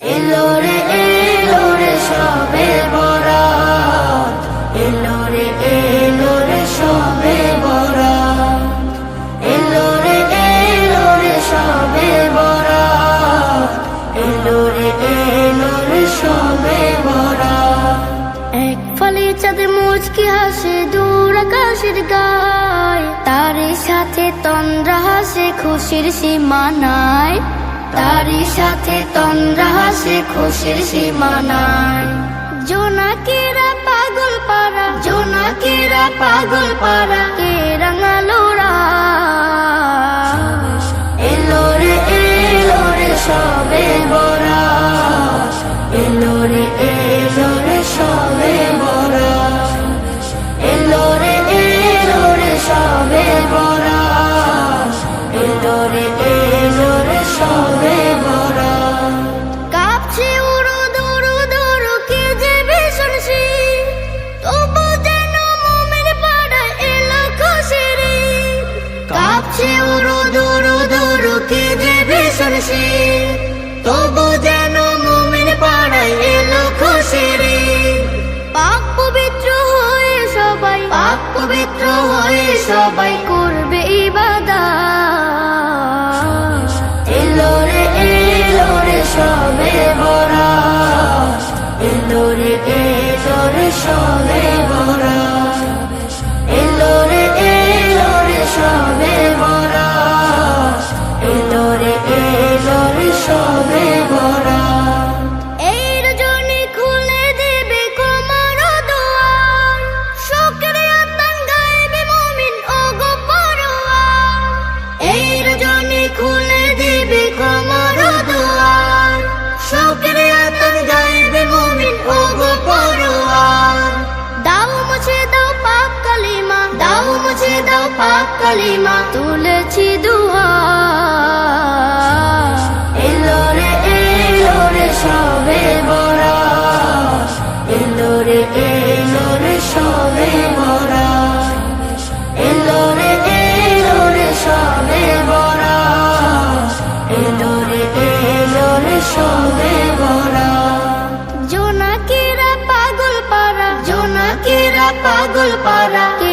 এলো রে সবে বরাত, এলো রে সবে বরাত, এলো রে সবে বরাত, এলো রে সবে বরাত। এক ফালি চাঁদ মুচকি হাসে দূর আকাশের গায়, তারই সাথে তন্দ্রা হাসে খুশির সীমানায়, তারই সাথে তন্দ্রা হাসে খুশির সীমানায়। জোনাকিরা পাগল পারা, জোনাকিরা পাগল পারা, কে রাঙালো রাত। এলো রে সবে বরাত, এলো রে সবে বরাত, এলো রে সবে বরাত, এলো রে সবে বরাত। কাঁপছে উড়ো দৌড়ো দৌড়ো কে যে ভীষণ শীত, তবু যেন মোমের পাড়ায় এলো খুশির ঈদ। কাঁপছে উড়ো দৌড়ো দৌড়ো কে যে ভীষণ শীত, তবু যেন মোমের পাড়ায় এলো খুশির ঈদ। পাক পবিত্র হয়ে সবাই, পাক পবিত্র হয়ে সবাই করবে ইবাদত। এলো রে সবে বরাত, এলো রে সবে বরাত, এলো রে সবে বরাত, এলো রে সবে বরাত। এই রজনী খুলে দেবে কোমর দুয়ার, শোকরে আতান গাইবে মুমিন ও গো পরোয়ার। এই রজনী খুলে দেবে কোমর দুয়ার, শোকরে আতান গাইবে মুমিন ও গো পরোয়ার। দাও মুছে দাও পাক কালিমা, দাও মুছে দাও পাক কালিমা, তুলেছি দুহাত। এলো রে সবে বরাত, এলো রে সবে বরাত, এলো রে সবে বরাত, এলো রে সবে বরাত। জোনাকিরা পাগল পারা, জোনাকিরা পাগল পারা, কে